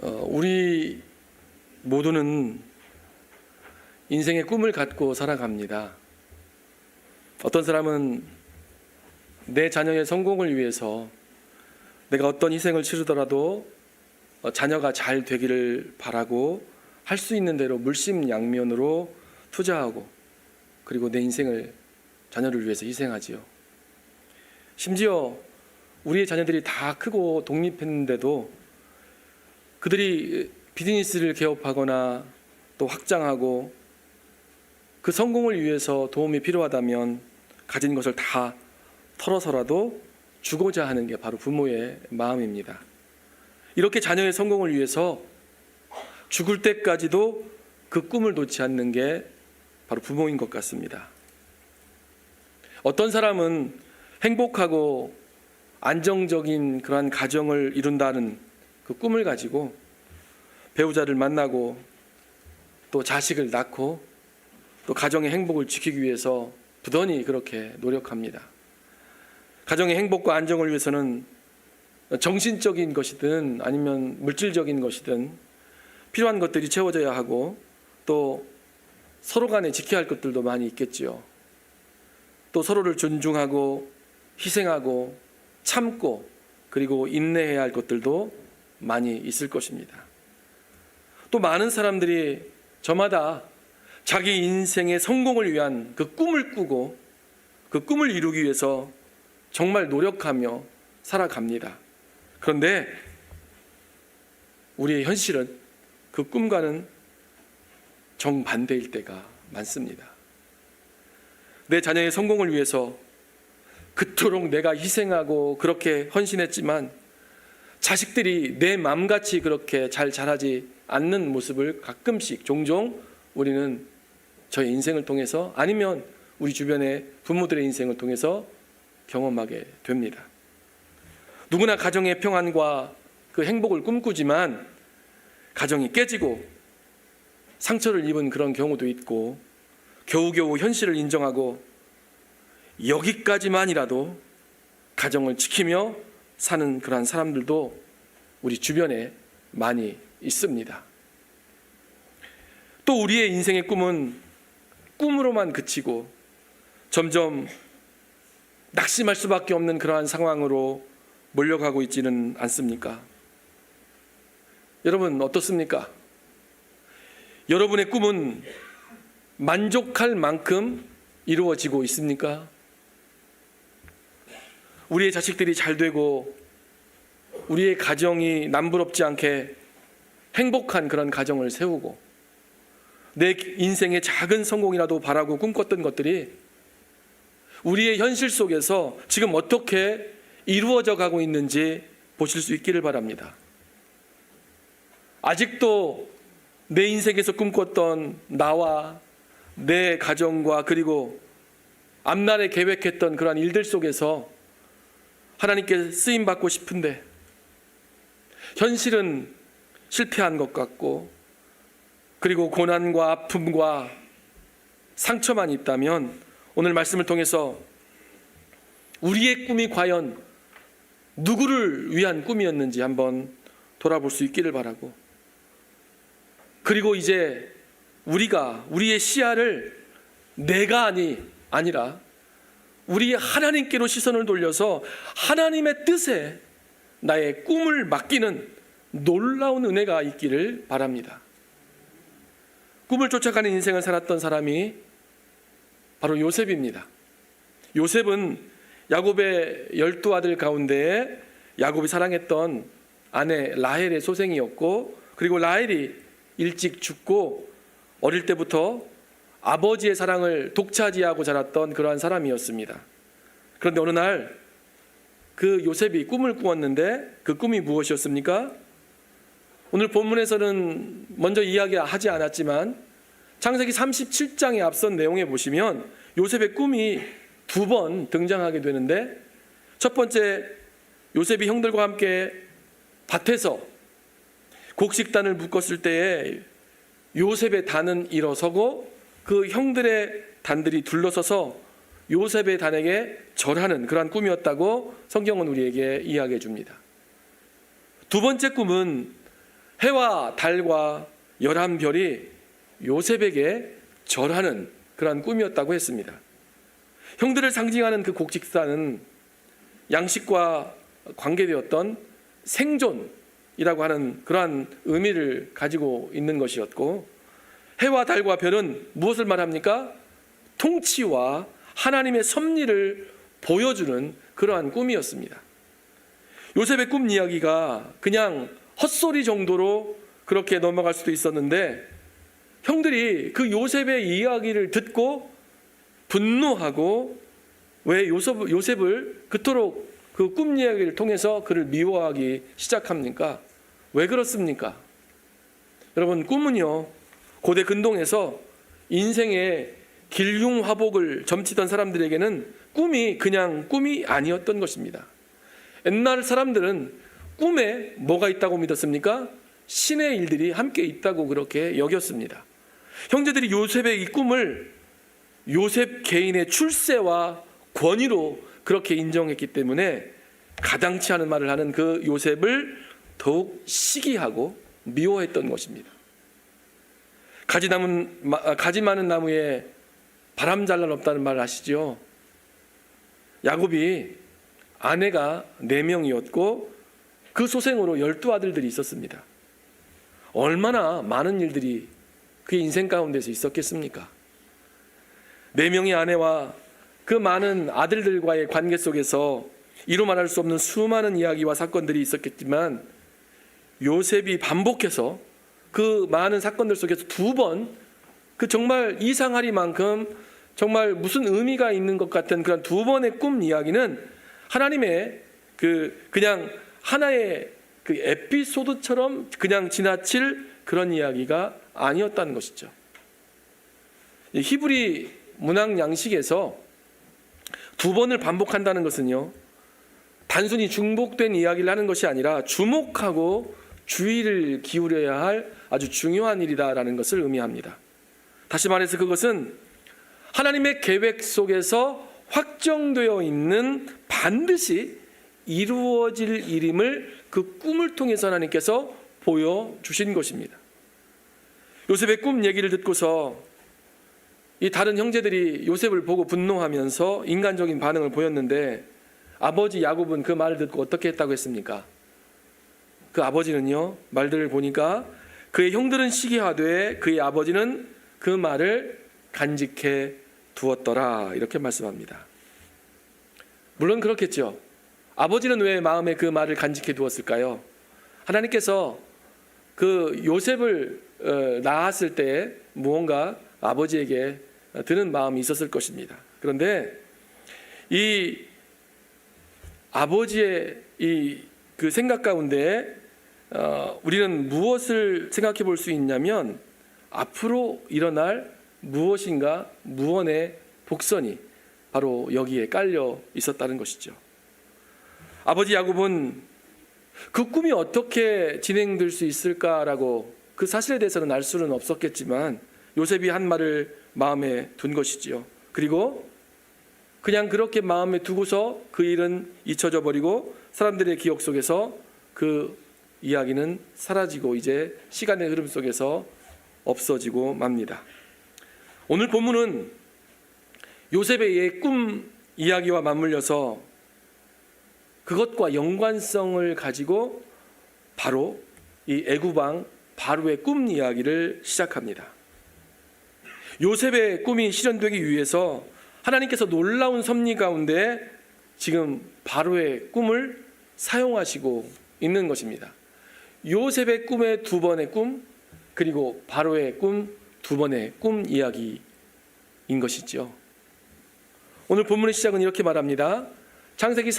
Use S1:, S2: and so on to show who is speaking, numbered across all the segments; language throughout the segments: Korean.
S1: 우리 모두는 인생의 꿈을 갖고 살아갑니다. 어떤 사람은 내 자녀의 성공을 위해서 내가 어떤 희생을 치르더라도 자녀가 잘 되기를 바라고 할 수 있는 대로 물심양면으로 투자하고 그리고 내 인생을 자녀를 위해서 희생하지요. 심지어 우리의 자녀들이 다 크고 독립했는데도 그들이 비즈니스를 개업하거나 또 확장하고 그 성공을 위해서 도움이 필요하다면 가진 것을 다 털어서라도 주고자 하는 게 바로 부모의 마음입니다. 이렇게 자녀의 성공을 위해서 죽을 때까지도 그 꿈을 놓지 않는 게 바로 부모인 것 같습니다. 어떤 사람은 행복하고 안정적인 그러한 가정을 이룬다는 그 꿈을 가지고 배우자를 만나고 또 자식을 낳고 또 가정의 행복을 지키기 위해서 부단히 그렇게 노력합니다. 가정의 행복과 안정을 위해서는 정신적인 것이든 아니면 물질적인 것이든 필요한 것들이 채워져야 하고 또 서로 간에 지켜야 할 것들도 많이 있겠지요. 또 서로를 존중하고 희생하고 참고 그리고 인내해야 할 것들도 많이 있을 것입니다. 또 많은 사람들이 저마다 자기 인생의 성공을 위한 그 꿈을 꾸고 그 꿈을 이루기 위해서 정말 노력하며 살아갑니다. 그런데 우리의 현실은 그 꿈과는 정반대일 때가 많습니다. 내 자녀의 성공을 위해서 그토록 내가 희생하고 그렇게 헌신했지만 자식들이 내 마음같이 그렇게 잘 자라지 않는 모습을 가끔씩 종종 우리는 저의 인생을 통해서 아니면 우리 주변의 부모들의 인생을 통해서 경험하게 됩니다. 누구나 가정의 평안과 그 행복을 꿈꾸지만 가정이 깨지고 상처를 입은 그런 경우도 있고 겨우겨우 현실을 인정하고 여기까지만이라도 가정을 지키며 사는 그러한 사람들도 우리 주변에 많이 있습니다. 또 우리의 인생의 꿈은 꿈으로만 그치고 점점 낙심할 수밖에 없는 그러한 상황으로 몰려가고 있지는 않습니까? 여러분 어떻습니까? 여러분의 꿈은 만족할 만큼 이루어지고 있습니까? 우리의 자식들이 잘 되고 우리의 가정이 남부럽지 않게 행복한 그런 가정을 세우고 내 인생의 작은 성공이라도 바라고 꿈꿨던 것들이 우리의 현실 속에서 지금 어떻게 이루어져 가고 있는지 보실 수 있기를 바랍니다. 아직도 내 인생에서 꿈꿨던 나와 내 가정과 그리고 앞날에 계획했던 그러한 일들 속에서 하나님께 쓰임받고 싶은데 현실은 실패한 것 같고 그리고 고난과 아픔과 상처만 있다면 오늘 말씀을 통해서 우리의 꿈이 과연 누구를 위한 꿈이었는지 한번 돌아볼 수 있기를 바라고 그리고 이제 우리의 시야를 내가 아니라 우리 하나님께로 시선을 돌려서 하나님의 뜻에 나의 꿈을 맡기는 놀라운 은혜가 있기를 바랍니다. 꿈을 쫓아가는 인생을 살았던 사람이 바로 요셉입니다. 요셉은 야곱의 12아들 가운데 야곱이 사랑했던 아내 라헬의 소생이었고 그리고 라헬이 일찍 죽고 어릴 때부터 아버지의 사랑을 독차지하고 자랐던 그러한 사람이었습니다. 그런데 어느 날 그 요셉이 꿈을 꾸었는데 그 꿈이 무엇이었습니까? 오늘 본문에서는 먼저 이야기하지 않았지만 창세기 37장에 앞선 내용에 보시면 요셉의 꿈이 2번 등장하게 되는데 첫 번째 요셉이 형들과 함께 밭에서 곡식단을 묶었을 때에 요셉의 단은 일어서고 그 형들의 단들이 둘러서서 요셉의 단에게 절하는 그러한 꿈이었다고 성경은 우리에게 이야기해 줍니다. 두 번째 꿈은 해와 달과 11별이 요셉에게 절하는 그러한 꿈이었다고 했습니다. 형들을 상징하는 그 곡식사는 양식과 관계되었던 생존이라고 하는 그러한 의미를 가지고 있는 것이었고, 해와 달과 별은 무엇을 말합니까? 통치와 하나님의 섭리를 보여주는 그러한 꿈이었습니다. 요셉의 꿈 이야기가 그냥 헛소리 정도로 그렇게 넘어갈 수도 있었는데, 형들이 그 요셉의 이야기를 듣고 분노하고 왜 요셉을 그토록 그 꿈 이야기를 통해서 그를 미워하기 시작합니까? 왜 그렇습니까? 여러분, 꿈은요, 고대 근동에서 인생의 길흉화복을 점치던 사람들에게는 꿈이 그냥 꿈이 아니었던 것입니다. 옛날 사람들은 꿈에 뭐가 있다고 믿었습니까? 신의 일들이 함께 있다고 그렇게 여겼습니다. 형제들이 요셉의 이 꿈을 요셉 개인의 출세와 권위로 그렇게 인정했기 때문에 가당치 않은 말을 하는 그 요셉을 더욱 시기하고 미워했던 것입니다. 가지 많은 나무에 바람 잘 날 없다는 말을 아시죠? 야곱이 아내가 4명이었고 그 소생으로 12아들들이 있었습니다. 얼마나 많은 일들이 그의 인생 가운데서 있었겠습니까? 4명의 아내와 그 많은 아들들과의 관계 속에서 이루 말할 수 없는 수많은 이야기와 사건들이 있었겠지만, 요셉이 반복해서 그 많은 사건들 속에서 2번 그 정말 이상하리만큼 정말 무슨 의미가 있는 것 같은 그런 2번의 꿈 이야기는 하나님의 그냥 하나의 그 에피소드처럼 그냥 지나칠 그런 이야기가 아니었다는 것이죠. 히브리 문학 양식에서 2번을 반복한다는 것은요, 단순히 중복된 이야기를 하는 것이 아니라 주목하고 주의를 기울여야 할 아주 중요한 일이다라는 것을 의미합니다. 다시 말해서 그것은 하나님의 계획 속에서 확정되어 있는 반드시 이루어질 일임을 그 꿈을 통해서 하나님께서 보여주신 것입니다. 요셉의 꿈 얘기를 듣고서 이 다른 형제들이 요셉을 보고 분노하면서 인간적인 반응을 보였는데, 아버지 야곱은 그 말을 듣고 어떻게 했다고 했습니까? 그 아버지는요, 말들을 보니까 그의 형들은 시기하되 그의 아버지는 그 말을 간직해 두었더라, 이렇게 말씀합니다. 물론 그렇겠죠. 아버지는 왜 마음에 그 말을 간직해 두었을까요? 하나님께서 그 요셉을 낳았을 때 무언가 아버지에게 드는 마음이 있었을 것입니다. 그런데 이 아버지의 그 생각 가운데 우리는 무엇을 생각해 볼 수 있냐면, 앞으로 일어날 무엇인가 무언의 복선이 바로 여기에 깔려 있었다는 것이죠. 아버지 야곱은 그 꿈이 어떻게 진행될 수 있을까라고 그 사실에 대해서는 알 수는 없었겠지만, 요셉이 한 말을 마음에 둔 것이지요. 그리고 그냥 그렇게 마음에 두고서 그 일은 잊혀져 버리고 사람들의 기억 속에서 그 이야기는 사라지고 이제 시간의 흐름 속에서 없어지고 맙니다. 오늘 본문은 요셉의 꿈 이야기와 맞물려서 그것과 연관성을 가지고 바로 이 애굽왕 바로의 꿈 이야기를 시작합니다. 요셉의 꿈이 실현되기 위해서 하나님께서 놀라운 섭리 가운데 지금 바로의 꿈을 사용하시고 있는 것입니다. 요셉의 꿈의 2번의 꿈, 그리고 바로의 꿈 2번의 꿈 이야기인 것이죠. 오늘 본문의 시작은 이렇게 말합니다. 창세기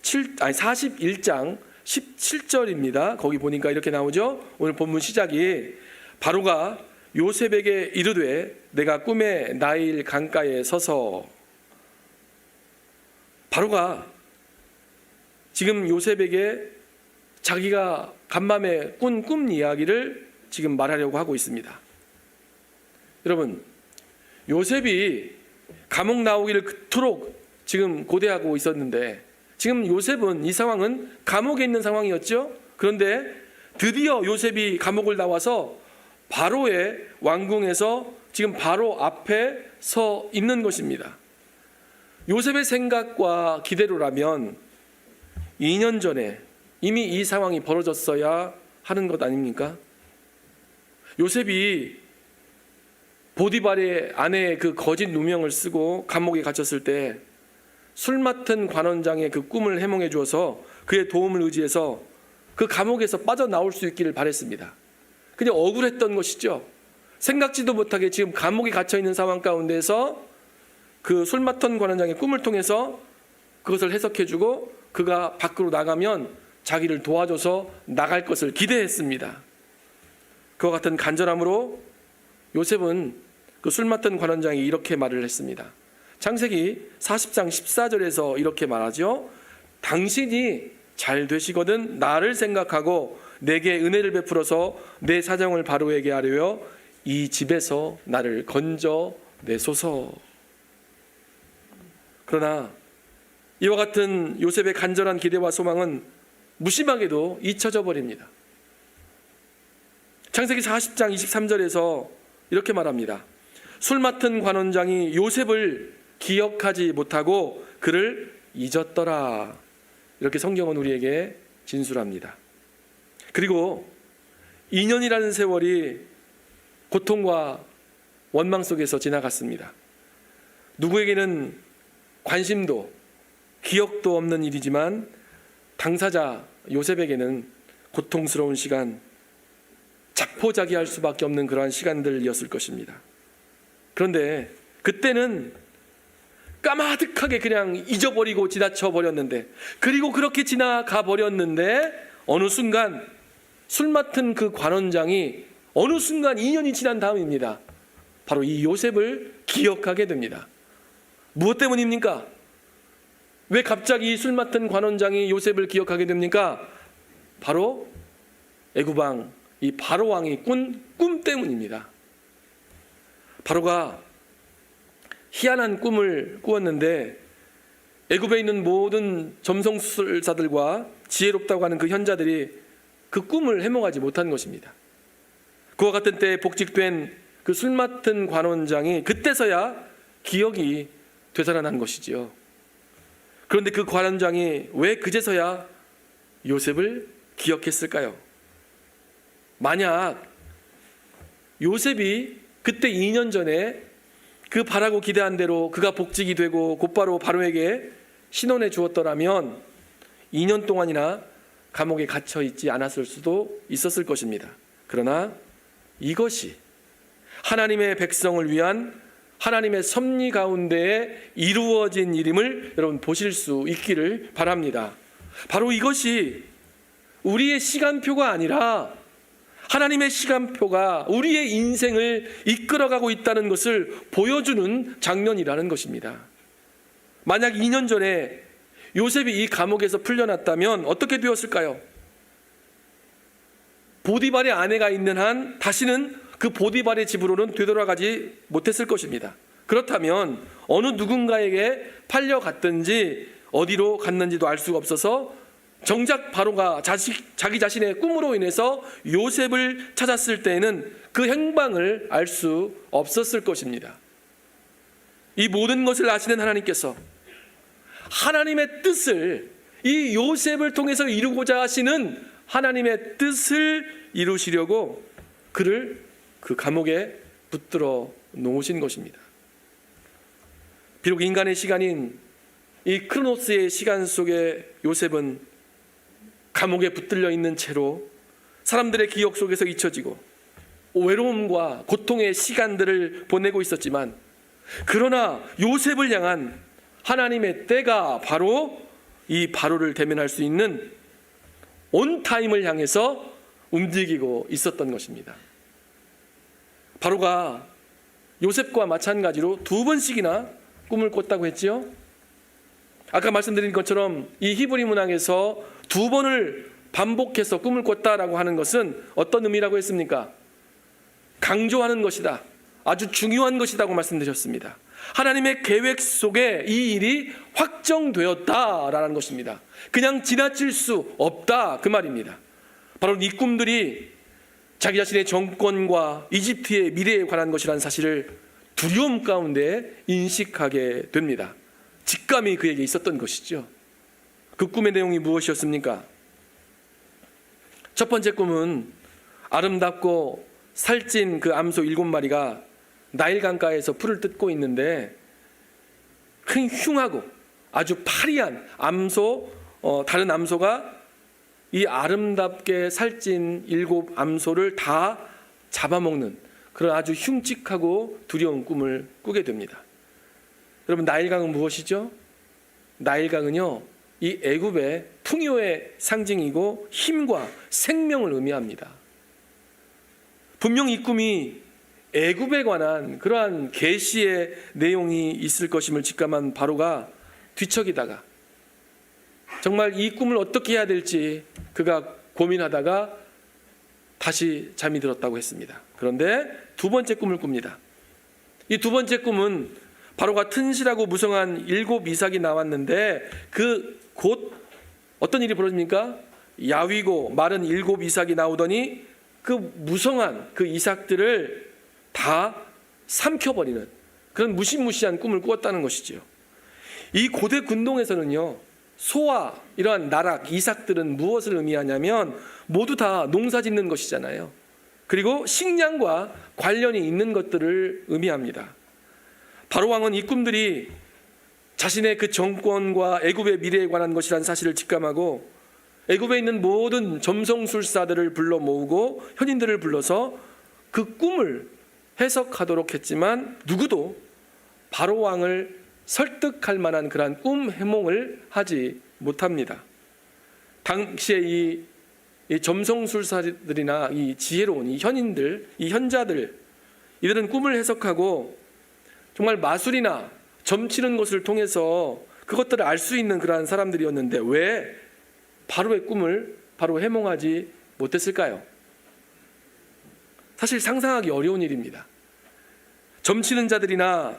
S1: 41장 17절입니다. 거기 보니까 이렇게 나오죠. 오늘 본문 시작이 바로가 요셉에게 이르되 내가 꿈에 나일 강가에 서서, 바로가 지금 요셉에게 자기가 간밤에 꾼 꿈 이야기를 지금 말하려고 하고 있습니다. 여러분, 요셉이 감옥 나오기를 그토록 지금 고대하고 있었는데, 지금 요셉은 이 상황은 감옥에 있는 상황이었죠. 그런데 드디어 요셉이 감옥을 나와서 바로의 왕궁에서 지금 바로 앞에 서 있는 것입니다. 요셉의 생각과 기대로라면 2년 전에 이미 이 상황이 벌어졌어야 하는 것 아닙니까? 요셉이 보디발의 아내의 그 거짓 누명을 쓰고 감옥에 갇혔을 때 술 맡은 관원장의 그 꿈을 해몽해 주어서 그의 도움을 의지해서 그 감옥에서 빠져나올 수 있기를 바랬습니다. 그냥 억울했던 것이죠. 생각지도 못하게 지금 감옥에 갇혀 있는 상황 가운데서 그 술 맡은 관원장의 꿈을 통해서 그것을 해석해 주고 그가 밖으로 나가면 자기를 도와줘서 나갈 것을 기대했습니다. 그와 같은 간절함으로 요셉은 그 술 맡은 관원장이 이렇게 말을 했습니다. 창세기 40장 14절에서 이렇게 말하죠. 당신이 잘 되시거든 나를 생각하고 내게 은혜를 베풀어서 내 사정을 바로에게 하려여 이 집에서 나를 건져내소서. 그러나 이와 같은 요셉의 간절한 기대와 소망은 무심하게도 잊혀져 버립니다. 창세기 40장 23절에서 이렇게 말합니다. 술 맡은 관원장이 요셉을 기억하지 못하고 그를 잊었더라. 이렇게 성경은 우리에게 진술합니다. 그리고 2년이라는 세월이 고통과 원망 속에서 지나갔습니다. 누구에게는 관심도 기억도 없는 일이지만 당사자 요셉에게는 고통스러운 시간, 자포자기할 수밖에 없는 그러한 시간들이었을 것입니다. 그런데 그때는 까마득하게 그냥 잊어버리고 지나쳐 버렸는데, 그리고 그렇게 지나가 버렸는데 어느 순간 술 맡은 그 관원장이 어느 순간 2년이 지난 다음입니다. 바로 이 요셉을 기억하게 됩니다. 무엇 때문입니까? 왜 갑자기 술 맡은 관원장이 요셉을 기억하게 됩니까? 바로 애굽왕 이 바로 왕이 꾼 꿈 때문입니다. 바로가 희한한 꿈을 꾸었는데 애굽에 있는 모든 점성술사들과 지혜롭다고 하는 그 현자들이 그 꿈을 해몽하지 못한 것입니다. 그와 같은 때에 복직된 그 술 맡은 관원장이 그때서야 기억이 되살아난 것이지요. 그런데 그 관원장이 왜 그제서야 요셉을 기억했을까요? 만약 요셉이 그때 2년 전에 그 바라고 기대한 대로 그가 복직이 되고 곧바로 바로에게 신원해 주었더라면 2년 동안이나 감옥에 갇혀 있지 않았을 수도 있었을 것입니다. 그러나 이것이 하나님의 백성을 위한 하나님의 섭리 가운데에 이루어진 일임을 여러분 보실 수 있기를 바랍니다. 바로 이것이 우리의 시간표가 아니라 하나님의 시간표가 우리의 인생을 이끌어가고 있다는 것을 보여주는 장면이라는 것입니다. 만약 2년 전에 요셉이 이 감옥에서 풀려났다면 어떻게 되었을까요? 보디발의 아내가 있는 한 다시는 그 보디발의 집으로는 되돌아가지 못했을 것입니다. 그렇다면 어느 누군가에게 팔려갔든지 어디로 갔는지도 알 수가 없어서 정작 바로가 자기 자신의 꿈으로 인해서 요셉을 찾았을 때에는 그 행방을 알 수 없었을 것입니다. 이 모든 것을 아시는 하나님께서 하나님의 뜻을 이 요셉을 통해서 이루고자 하시는 하나님의 뜻을 이루시려고 그를 그 감옥에 붙들어 놓으신 것입니다. 비록 인간의 시간인 이 크로노스의 시간 속에 요셉은 감옥에 붙들려 있는 채로 사람들의 기억 속에서 잊혀지고 외로움과 고통의 시간들을 보내고 있었지만, 그러나 요셉을 향한 하나님의 때가 바로 이 바로를 대면할 수 있는 온타임을 향해서 움직이고 있었던 것입니다. 바로가 요셉과 마찬가지로 2번씩이나 꿈을 꿨다고 했지요. 아까 말씀드린 것처럼 이 히브리 문학에서 2번을 반복해서 꿈을 꿨다라고 하는 것은 어떤 의미라고 했습니까? 강조하는 것이다, 아주 중요한 것이라고 말씀드렸습니다. 하나님의 계획 속에 이 일이 확정되었다라는 것입니다. 그냥 지나칠 수 없다, 그 말입니다. 바로 이 꿈들이 자기 자신의 정권과 이집트의 미래에 관한 것이라는 사실을 두려움 가운데 인식하게 됩니다. 직감이 그에게 있었던 것이죠. 그 꿈의 내용이 무엇이었습니까? 첫 번째 꿈은 아름답고 살찐 그 암소 7마리가 나일 강가에서 풀을 뜯고 있는데 큰 흉하고 아주 파리한 다른 암소가 이 아름답게 살찐 7 암소를 다 잡아먹는 그런 아주 흉측하고 두려운 꿈을 꾸게 됩니다. 여러분, 나일강은 무엇이죠? 나일강은요, 이 애굽의 풍요의 상징이고 힘과 생명을 의미합니다. 분명 이 꿈이 애굽에 관한 그러한 계시의 내용이 있을 것임을 직감한 바로가 뒤척이다가 정말 이 꿈을 어떻게 해야 될지 그가 고민하다가 다시 잠이 들었다고 했습니다. 그런데 두 번째 꿈을 꿉니다. 이 두 번째 꿈은 바로가 튼실하고 무성한 7 이삭이 나왔는데 그 곧 어떤 일이 벌어집니까? 야위고 마른 7 이삭이 나오더니 그 무성한 그 이삭들을 다 삼켜버리는 그런 무시무시한 꿈을 꾸었다는 것이지요. 이 고대 군동에서는요, 소와 이러한 나락, 이삭들은 무엇을 의미하냐면 모두 다 농사 짓는 것이잖아요. 그리고 식량과 관련이 있는 것들을 의미합니다. 바로 왕은 이 꿈들이 자신의 그 정권과 애굽의 미래에 관한 것이라는 사실을 직감하고 애굽에 있는 모든 점성술사들을 불러 모으고 현인들을 불러서 그 꿈을 해석하도록 했지만 누구도 바로 왕을 설득할 만한 그러한 꿈 해몽을 하지 못합니다. 당시에 이 점성술사들이나 이 지혜로운 이 현인들, 이 현자들, 이들은 꿈을 해석하고 정말 마술이나 점치는 것을 통해서 그것들을 알 수 있는 그러한 사람들이었는데 왜 바로의 꿈을 바로 해몽하지 못했을까요? 사실 상상하기 어려운 일입니다. 점치는 자들이나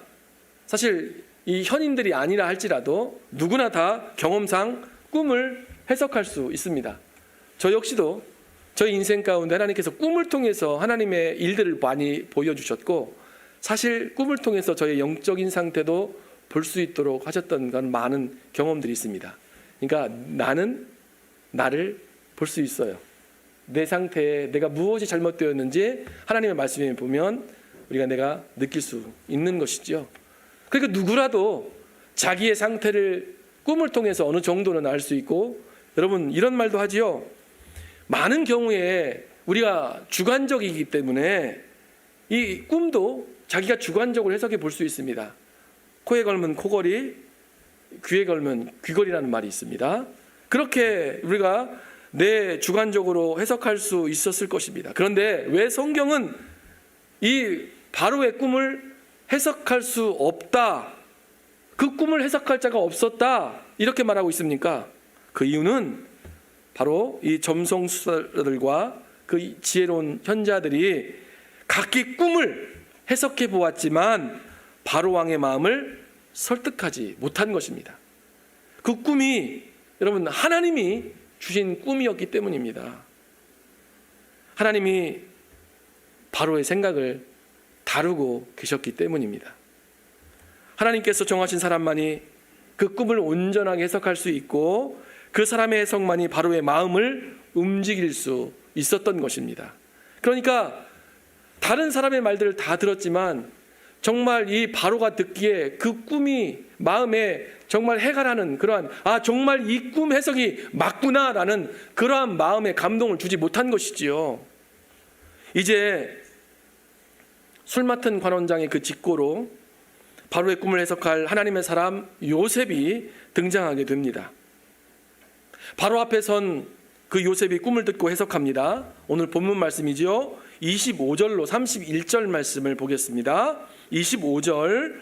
S1: 사실 이 현인들이 아니라 할지라도 누구나 다 경험상 꿈을 해석할 수 있습니다. 저 역시도 저희 인생 가운데 하나님께서 꿈을 통해서 하나님의 일들을 많이 보여주셨고 사실 꿈을 통해서 저의 영적인 상태도 볼 수 있도록 하셨던 건 많은 경험들이 있습니다. 그러니까 나는 나를 볼 수 있어요. 내 상태에 내가 무엇이 잘못되었는지 하나님의 말씀에 보면 내가 느낄 수 있는 것이죠. 그러니까 누구라도 자기의 상태를 꿈을 통해서 어느 정도는 알 수 있고, 여러분 이런 말도 하지요. 많은 경우에 우리가 주관적이기 때문에 이 꿈도 자기가 주관적으로 해석해 볼 수 있습니다. 코에 걸면 코걸이, 귀에 걸면 귀걸이라는 말이 있습니다. 그렇게 우리가 내 주관적으로 해석할 수 있었을 것입니다. 그런데 왜 성경은 이 바로의 꿈을 해석할 수 없다, 그 꿈을 해석할 자가 없었다 이렇게 말하고 있습니까? 그 이유는 바로 이 점성술사들과 그 지혜로운 현자들이 각기 꿈을 해석해 보았지만 바로 왕의 마음을 설득하지 못한 것입니다. 그 꿈이 여러분 하나님이 주신 꿈이었기 때문입니다. 하나님이 바로의 생각을 다루고 계셨기 때문입니다. 하나님께서 정하신 사람만이 그 꿈을 온전하게 해석할 수 있고 그 사람의 해석만이 바로의 마음을 움직일 수 있었던 것입니다. 그러니까 다른 사람의 말들을 다 들었지만 정말 이 바로가 듣기에 그 꿈이 마음에 정말 해가라는 그러한 정말 이 꿈 해석이 맞구나라는 그러한 마음의 감동을 주지 못한 것이지요. 이제 술 맡은 관원장의 그 직고로 바로의 꿈을 해석할 하나님의 사람 요셉이 등장하게 됩니다. 바로 앞에 선 그 요셉이 꿈을 듣고 해석합니다. 오늘 본문 말씀이죠. 25절로 31절 말씀을 보겠습니다. 25절,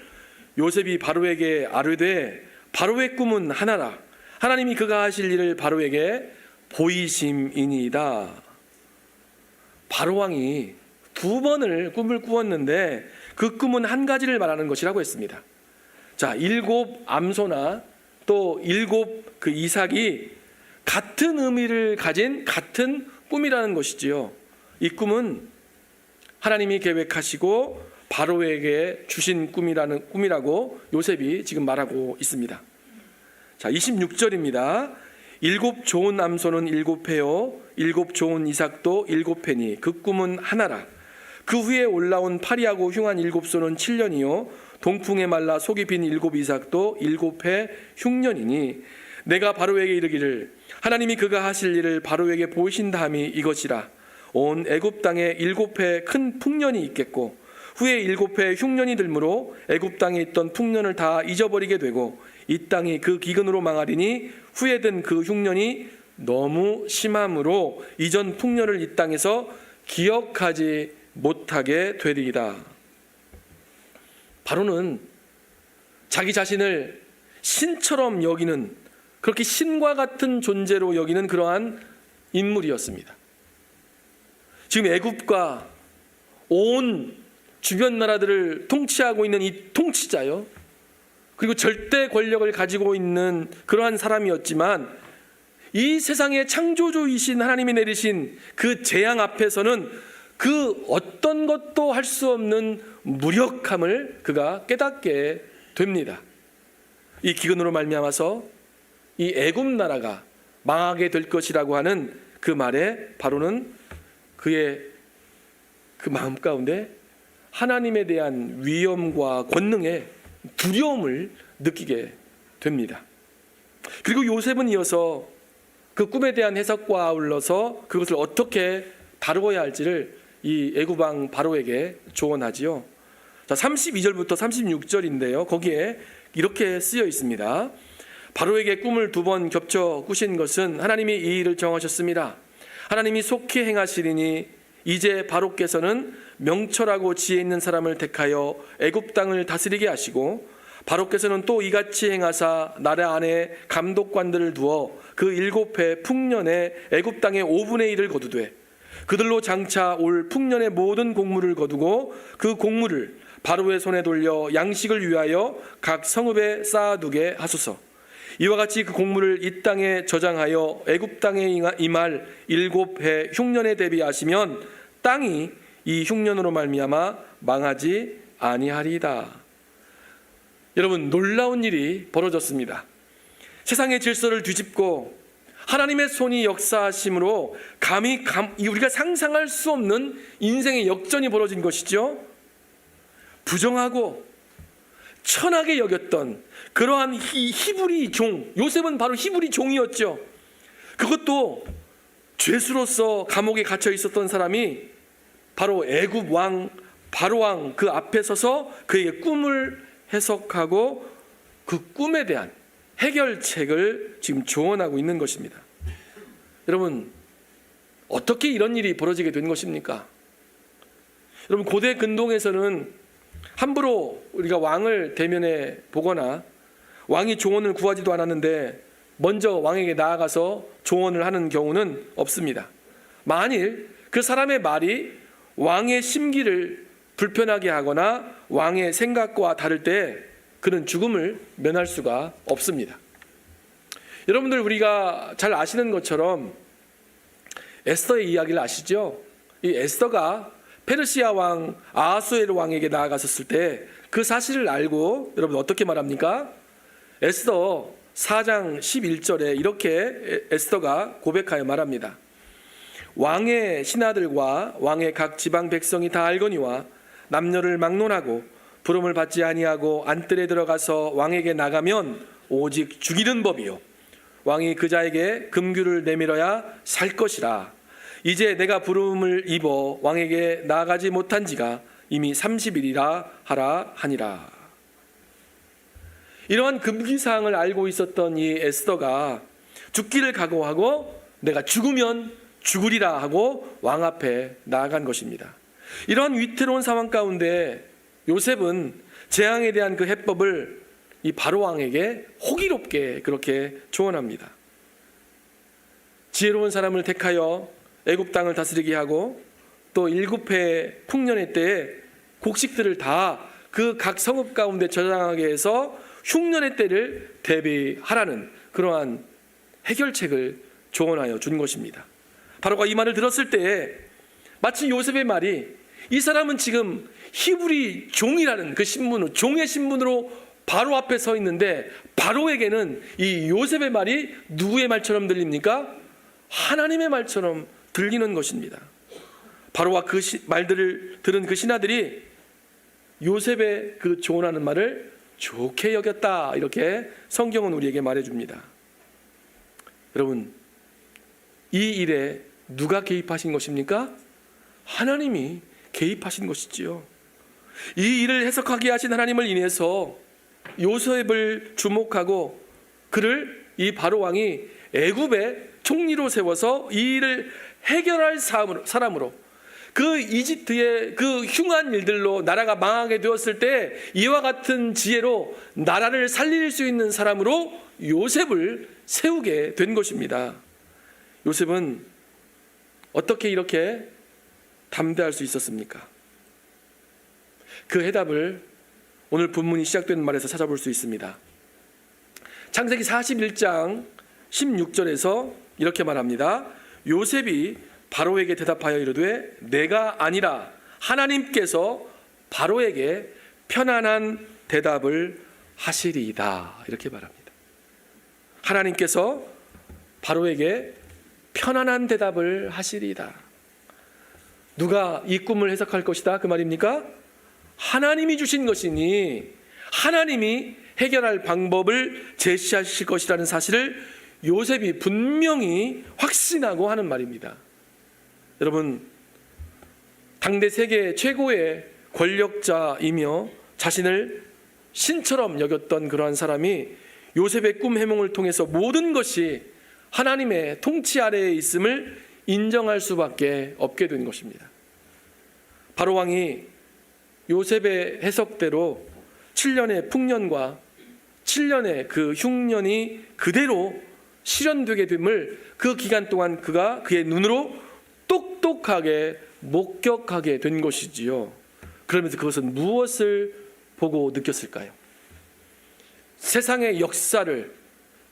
S1: 요셉이 바로에게 아뢰되 바로의 꿈은 하나라. 하나님이 그가 하실 일을 바로에게 보이심이니이다. 바로 왕이 2번을 꿈을 꾸었는데 그 꿈은 한 가지를 말하는 것이라고 했습니다. 자, 7 암소나 또 7 그 이삭이 같은 의미를 가진 같은 꿈이라는 것이지요. 이 꿈은 하나님이 계획하시고 바로에게 주신 꿈이라고 요셉이 지금 말하고 있습니다. 자, 26절입니다. 7 좋은 암소는 7회요 7 좋은 이삭도 7회니 그 꿈은 하나라. 그 후에 올라온 파리하고 흉한 7소는 7년이요 동풍에 말라 속이 빈 7 이삭도 7회 흉년이니 내가 바로에게 이르기를 하나님이 그가 하실 일을 바로에게 보이신다함이 이것이라. 온 애굽 땅에 7회 큰 풍년이 있겠고 후에 7회 흉년이 들므로 애굽 땅에 있던 풍년을 다 잊어버리게 되고 이 땅이 그 기근으로 망하리니 후에 든 그 흉년이 너무 심함으로 이전 풍년을 이 땅에서 기억하지 못하게 되리이다. 바로는 자기 자신을 신처럼 여기는, 그렇게 신과 같은 존재로 여기는 그러한 인물이었습니다. 지금 애굽과 온 주변 나라들을 통치하고 있는 이 통치자요, 그리고 절대 권력을 가지고 있는 그러한 사람이었지만 이 세상의 창조주이신 하나님이 내리신 그 재앙 앞에서는 그 어떤 것도 할 수 없는 무력함을 그가 깨닫게 됩니다. 이 기근으로 말미암아서 이 애굽 나라가 망하게 될 것이라고 하는 그 말에 바로는 그의 그 마음 가운데 하나님에 대한 위엄과 권능에 두려움을 느끼게 됩니다. 그리고 요셉은 이어서 그 꿈에 대한 해석과 아울러서 그것을 어떻게 다루어야 할지를 이 애굽 왕 바로에게 조언하지요. 자, 32절부터 36절인데요. 거기에 이렇게 쓰여 있습니다. 바로에게 꿈을 2번 겹쳐 꾸신 것은 하나님이 이 일을 정하셨습니다. 하나님이 속히 행하시리니 이제 바로께서는 명철하고 지혜 있는 사람을 택하여 애굽 땅을 다스리게 하시고 바로께서는 또 이같이 행하사 나라 안에 감독관들을 두어 그 7회 풍년에 애굽 땅의 5분의 1을 거두되 그들로 장차 올 풍년의 모든 곡물을 거두고 그 곡물을 바로의 손에 돌려 양식을 위하여 각 성읍에 쌓아두게 하소서. 이와 같이 그 곡물을 이 땅에 저장하여 애굽 땅에 임할 7해 흉년에 대비하시면 땅이 이 흉년으로 말미암아 망하지 아니하리이다. 여러분, 놀라운 일이 벌어졌습니다. 세상의 질서를 뒤집고 하나님의 손이 역사하심으로 우리가 상상할 수 없는 인생의 역전이 벌어진 것이죠. 부정하고 천하게 여겼던 그러한 히브리 종, 요셉은 바로 히브리 종이었죠. 그것도 죄수로서 감옥에 갇혀 있었던 사람이 바로 애굽 왕 바로 왕 그 앞에 서서 그에게 꿈을 해석하고 그 꿈에 대한 해결책을 지금 조언하고 있는 것입니다. 여러분, 어떻게 이런 일이 벌어지게 된 것입니까? 여러분, 고대 근동에서는 함부로 우리가 왕을 대면해 보거나 왕이 조언을 구하지도 않았는데 먼저 왕에게 나아가서 조언을 하는 경우는 없습니다. 만일 그 사람의 말이 왕의 심기를 불편하게 하거나 왕의 생각과 다를 때 그는 죽음을 면할 수가 없습니다. 여러분들, 우리가 잘 아시는 것처럼 에스더의 이야기를 아시죠? 이 에스더가 페르시아 왕 아하수에르 왕에게 나아갔었을 때 그 사실을 알고 여러분 어떻게 말합니까? 에스더 4장 11절에 이렇게 에스더가 고백하여 말합니다. 왕의 신하들과 왕의 각 지방 백성이 다 알거니와 남녀를 막론하고 부름을 받지 아니하고 안뜰에 들어가서 왕에게 나가면 오직 죽이는 법이요 왕이 그 자에게 금규를 내밀어야 살 것이라. 이제 내가 부름을 입어 왕에게 나아가지 못한 지가 이미 30일이라 하라 하니라. 이러한 금기사항을 알고 있었던 이 에스더가 죽기를 각오하고 내가 죽으면 죽으리라 하고 왕 앞에 나아간 것입니다. 이러한 위태로운 상황 가운데 요셉은 재앙에 대한 그 해법을 이 바로 왕에게 호기롭게 그렇게 조언합니다. 지혜로운 사람을 택하여 애굽 땅을 다스리게 하고 또 7해 풍년의 때에 곡식들을 다 그 각 성읍 가운데 저장하게 해서 흉년의 때를 대비하라는 그러한 해결책을 조언하여 준 것입니다. 바로가 이 말을 들었을 때 마치 요셉의 말이, 이 사람은 지금 히브리 종이라는 그 신분으로, 종의 신분으로 바로 앞에 서 있는데, 바로에게는 이 요셉의 말이 누구의 말처럼 들립니까? 하나님의 말처럼 들리는 것입니다. 바로와 그 말들을 들은 그 신하들이 요셉의 그 조언하는 말을 좋게 여겼다, 이렇게 성경은 우리에게 말해줍니다. 여러분, 이 일에 누가 개입하신 것입니까? 하나님이 개입하신 것이지요. 이 일을 해석하게 하신 하나님을 인해서 요셉을 주목하고 그를 이 바로 왕이 애굽의 총리로 세워서 이 일을 해결할 사람으로, 그 이집트의 그 흉한 일들로 나라가 망하게 되었을 때 이와 같은 지혜로 나라를 살릴 수 있는 사람으로 요셉을 세우게 된 것입니다. 요셉은 어떻게 이렇게 담대할 수 있었습니까? 그 해답을 오늘 본문이 시작되는 말에서 찾아볼 수 있습니다. 창세기 41장 16절에서 이렇게 말합니다. 요셉이 바로에게 대답하여 이르되 내가 아니라 하나님께서 바로에게 편안한 대답을 하시리이다, 이렇게 말합니다. 하나님께서 바로에게 편안한 대답을 하시리이다. 누가 이 꿈을 해석할 것이다, 그 말입니까? 하나님이 주신 것이니 하나님이 해결할 방법을 제시하실 것이라는 사실을 요셉이 분명히 확신하고 하는 말입니다. 여러분, 당대 세계 최고의 권력자이며 자신을 신처럼 여겼던 그러한 사람이 요셉의 꿈 해몽을 통해서 모든 것이 하나님의 통치 아래에 있음을 인정할 수밖에 없게 된 것입니다. 바로 왕이 요셉의 해석대로 7년의 풍년과 7년의 그 흉년이 그대로 실현되게 됨을 그 기간 동안 그가 그의 눈으로 똑똑하게 목격하게 된 것이지요. 그러면서 그것은 무엇을 보고 느꼈을까요? 세상의 역사를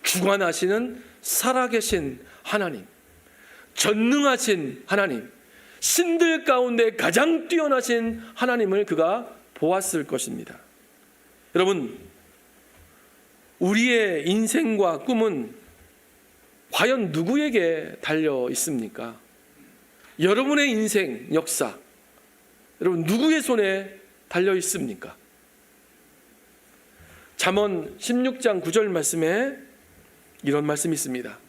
S1: 주관하시는 살아계신 하나님, 전능하신 하나님, 신들 가운데 가장 뛰어나신 하나님을 그가 보았을 것입니다. 여러분, 우리의 인생과 꿈은 과연 누구에게 달려 있습니까? 여러분의 인생 역사, 여러분 누구의 손에 달려 있습니까? 잠언 16장 9절 말씀에 이런 말씀이 있습니다.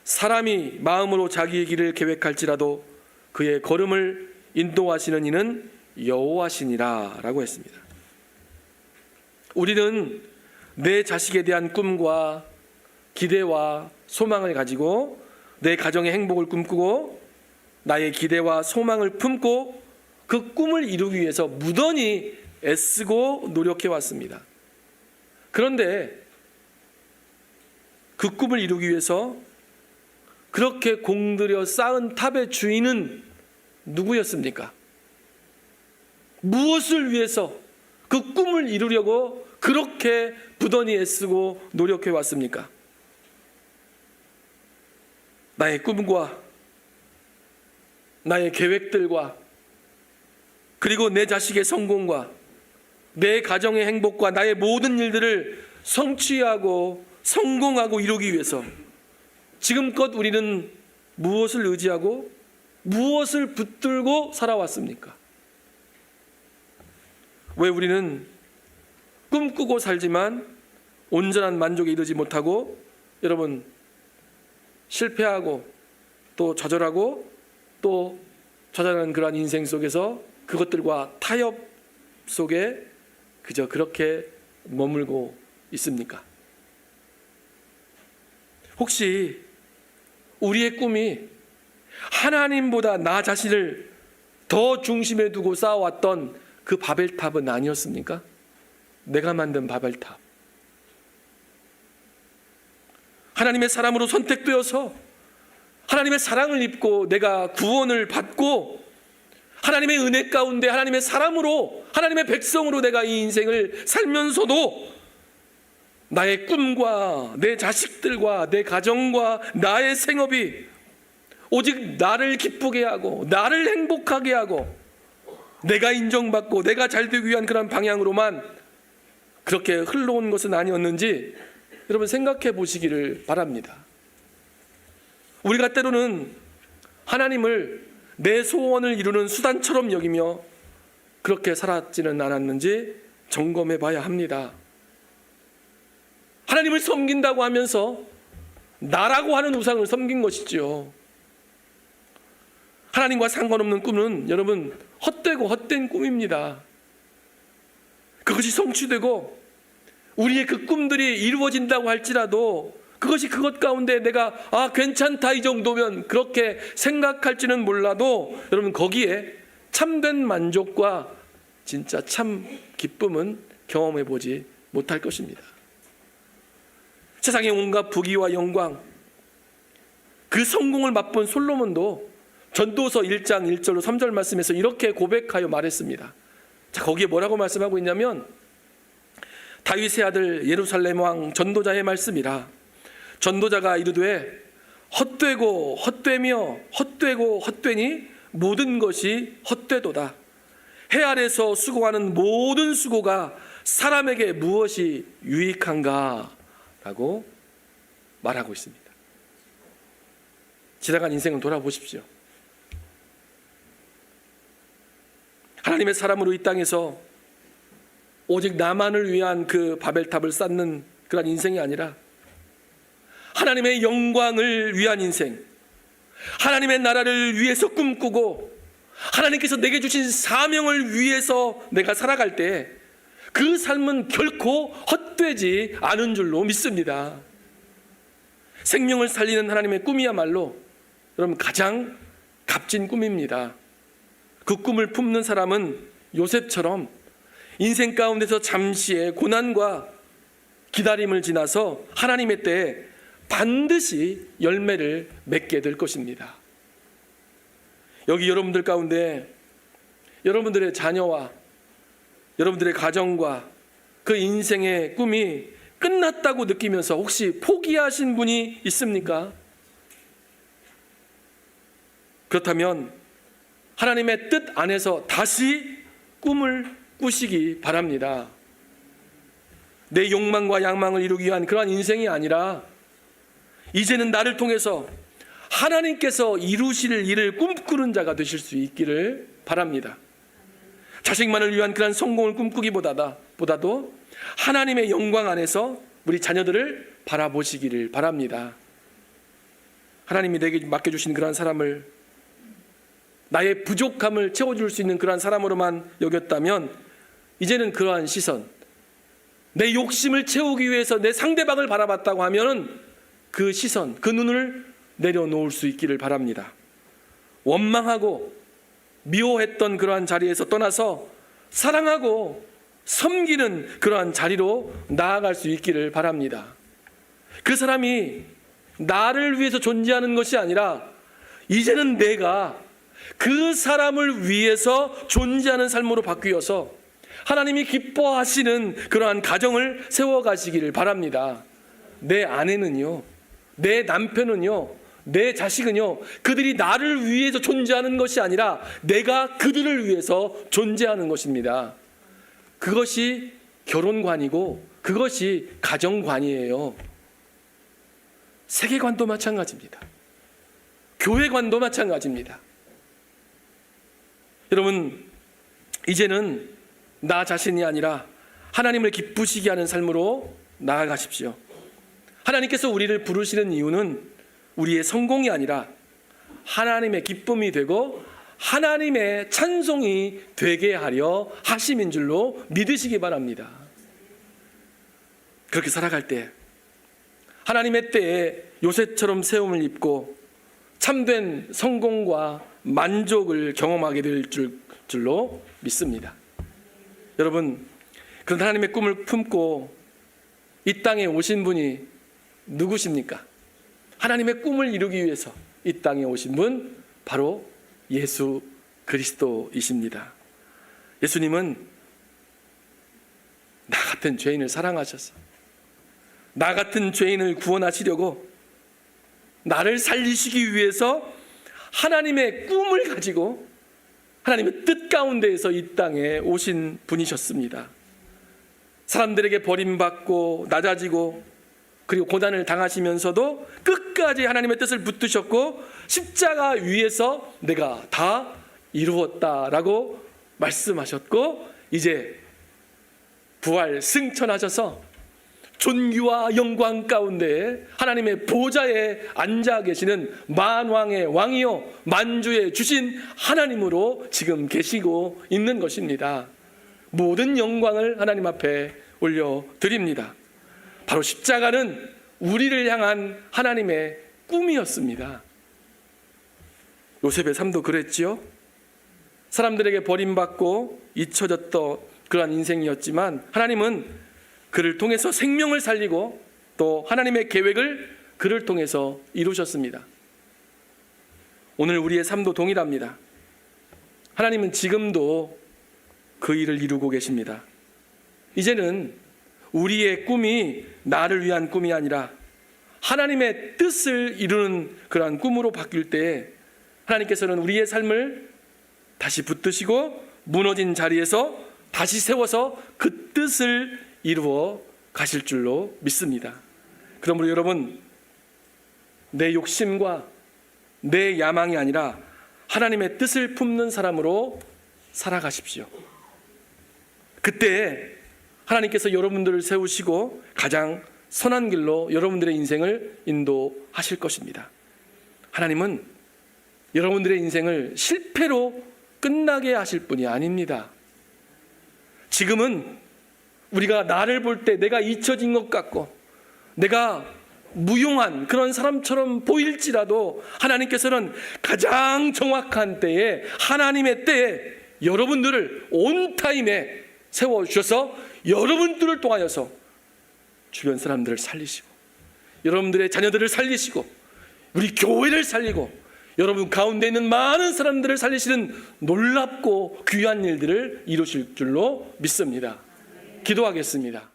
S1: 사람이 마음으로 자기의 길을 계획할지라도 그의 걸음을 인도하시는 이는 여호와시니라 라고 했습니다. 우리는 내 자식에 대한 꿈과 기대와 소망을 가지고 내 가정의 행복을 꿈꾸고 나의 기대와 소망을 품고 그 꿈을 이루기 위해서 무던히 애쓰고 노력해 왔습니다. 그런데 그 꿈을 이루기 위해서 그렇게 공들여 쌓은 탑의 주인은 누구였습니까? 무엇을 위해서 그 꿈을 이루려고 그렇게 부단히 애쓰고 노력해 왔습니까? 나의 꿈과 나의 계획들과 그리고 내 자식의 성공과 내 가정의 행복과 나의 모든 일들을 성취하고 성공하고 이루기 위해서 지금껏 우리는 무엇을 의지하고 무엇을 붙들고 살아왔습니까? 왜 우리는 꿈꾸고 살지만 온전한 만족에 이르지 못하고 여러분 실패하고 또 좌절하고 또 좌절하는 그러한 인생 속에서 그것들과 타협 속에 그저 그렇게 머물고 있습니까? 혹시 우리의 꿈이 하나님보다 나 자신을 더 중심에 두고 쌓아왔던 그 바벨탑은 아니었습니까? 내가 만든 바벨탑. 하나님의 사람으로 선택되어서 하나님의 사랑을 입고 내가 구원을 받고 하나님의 은혜 가운데 하나님의 사람으로 하나님의 백성으로 내가 이 인생을 살면서도 나의 꿈과 내 자식들과 내 가정과 나의 생업이 오직 나를 기쁘게 하고 나를 행복하게 하고 내가 인정받고 내가 잘 되기 위한 그런 방향으로만 그렇게 흘러온 것은 아니었는지 여러분 생각해 보시기를 바랍니다. 우리가 때로는 하나님을 내 소원을 이루는 수단처럼 여기며 그렇게 살았지는 않았는지 점검해 봐야 합니다. 하나님을 섬긴다고 하면서 나라고 하는 우상을 섬긴 것이죠. 하나님과 상관없는 꿈은 여러분 헛되고 헛된 꿈입니다. 그것이 성취되고 우리의 그 꿈들이 이루어진다고 할지라도 그것이 그것 가운데 내가 괜찮다 이 정도면 그렇게 생각할지는 몰라도 여러분 거기에 참된 만족과 진짜 참 기쁨은 경험해 보지 못할 것입니다. 세상의 온갖 부귀와 영광, 그 성공을 맛본 솔로몬도 전도서 1장 1절로 3절 말씀에서 이렇게 고백하여 말했습니다. 자, 거기에 뭐라고 말씀하고 있냐면 다윗의 아들 예루살렘 왕 전도자의 말씀이라. 전도자가 이르되 헛되고 헛되며 헛되고 헛되니 모든 것이 헛되도다. 해 아래서 수고하는 모든 수고가 사람에게 무엇이 유익한가? 라고 말하고 있습니다. 지나간 인생을 돌아보십시오. 하나님의 사람으로 이 땅에서 오직 나만을 위한 그 바벨탑을 쌓는 그런 인생이 아니라 하나님의 영광을 위한 인생, 하나님의 나라를 위해서 꿈꾸고 하나님께서 내게 주신 사명을 위해서 내가 살아갈 때 그 삶은 결코 헛되지 않은 줄로 믿습니다. 생명을 살리는 하나님의 꿈이야말로 여러분 가장 값진 꿈입니다. 그 꿈을 품는 사람은 요셉처럼 인생 가운데서 잠시의 고난과 기다림을 지나서 하나님의 때에 반드시 열매를 맺게 될 것입니다. 여기 여러분들 가운데 여러분들의 자녀와 여러분들의 가정과 그 인생의 꿈이 끝났다고 느끼면서 혹시 포기하신 분이 있습니까? 그렇다면 하나님의 뜻 안에서 다시 꿈을 꾸시기 바랍니다. 내 욕망과 양망을 이루기 위한 그러한 인생이 아니라 이제는 나를 통해서 하나님께서 이루실 일을 꿈꾸는 자가 되실 수 있기를 바랍니다. 자식만을 위한 그런 성공을 꿈꾸기보다도 하나님의 영광 안에서 우리 자녀들을 바라보시기를 바랍니다. 하나님이 내게 맡겨주신 그러한 사람을 나의 부족함을 채워줄 수 있는 그러한 사람으로만 여겼다면 이제는 그러한 시선, 내 욕심을 채우기 위해서 내 상대방을 바라봤다고 하면 그 시선, 그 눈을 내려놓을 수 있기를 바랍니다. 원망하고 미워했던 그러한 자리에서 떠나서 사랑하고 섬기는 그러한 자리로 나아갈 수 있기를 바랍니다. 그 사람이 나를 위해서 존재하는 것이 아니라 이제는 내가 그 사람을 위해서 존재하는 삶으로 바뀌어서 하나님이 기뻐하시는 그러한 가정을 세워가시기를 바랍니다. 내 아내는요, 내 남편은요, 내 자식은요, 그들이 나를 위해서 존재하는 것이 아니라 내가 그들을 위해서 존재하는 것입니다. 그것이 결혼관이고 그것이 가정관이에요. 세계관도 마찬가지입니다. 교회관도 마찬가지입니다. 여러분, 이제는 나 자신이 아니라 하나님을 기쁘시게 하는 삶으로 나아가십시오. 하나님께서 우리를 부르시는 이유는 우리의 성공이 아니라 하나님의 기쁨이 되고 하나님의 찬송이 되게 하려 하심인 줄로 믿으시기 바랍니다. 그렇게 살아갈 때 하나님의 때에 요셉처럼 세움을 입고 참된 성공과 만족을 경험하게 될 줄로 믿습니다. 여러분, 그런 하나님의 꿈을 품고 이 땅에 오신 분이 누구십니까? 하나님의 꿈을 이루기 위해서 이 땅에 오신 분 바로 예수 그리스도이십니다. 예수님은 나 같은 죄인을 사랑하셔서 나 같은 죄인을 구원하시려고 나를 살리시기 위해서 하나님의 꿈을 가지고 하나님의 뜻 가운데에서 이 땅에 오신 분이셨습니다. 사람들에게 버림받고 낮아지고 그리고 고난을 당하시면서도 끝까지 하나님의 뜻을 붙드셨고 십자가 위에서 내가 다 이루었다라고 말씀하셨고 이제 부활 승천하셔서 존귀와 영광 가운데 하나님의 보좌에 앉아 계시는 만왕의 왕이요 만주의 주신 하나님으로 지금 계시고 있는 것입니다. 모든 영광을 하나님 앞에 올려드립니다. 바로 십자가는 우리를 향한 하나님의 꿈이었습니다. 요셉의 삶도 그랬지요. 사람들에게 버림받고 잊혀졌던 그러한 인생이었지만 하나님은 그를 통해서 생명을 살리고 또 하나님의 계획을 그를 통해서 이루셨습니다. 오늘 우리의 삶도 동일합니다. 하나님은 지금도 그 일을 이루고 계십니다. 이제는 우리의 꿈이 나를 위한 꿈이 아니라 하나님의 뜻을 이루는 그러한 꿈으로 바뀔 때 하나님께서는 우리의 삶을 다시 붙드시고 무너진 자리에서 다시 세워서 그 뜻을 이루어 가실 줄로 믿습니다. 그러므로 여러분, 내 욕심과 내 야망이 아니라 하나님의 뜻을 품는 사람으로 살아가십시오. 그때 하나님께서 여러분들을 세우시고 가장 선한 길로 여러분들의 인생을 인도하실 것입니다. 하나님은 여러분들의 인생을 실패로 끝나게 하실 분이 아닙니다. 지금은 우리가 나를 볼 때 내가 잊혀진 것 같고 내가 무용한 그런 사람처럼 보일지라도 하나님께서는 가장 정확한 때에 하나님의 때에 여러분들을 온 타임에 세워주셔서 여러분들을 통하여서 주변 사람들을 살리시고 여러분들의 자녀들을 살리시고 우리 교회를 살리고 여러분 가운데 있는 많은 사람들을 살리시는 놀랍고 귀한 일들을 이루실 줄로 믿습니다. 기도하겠습니다.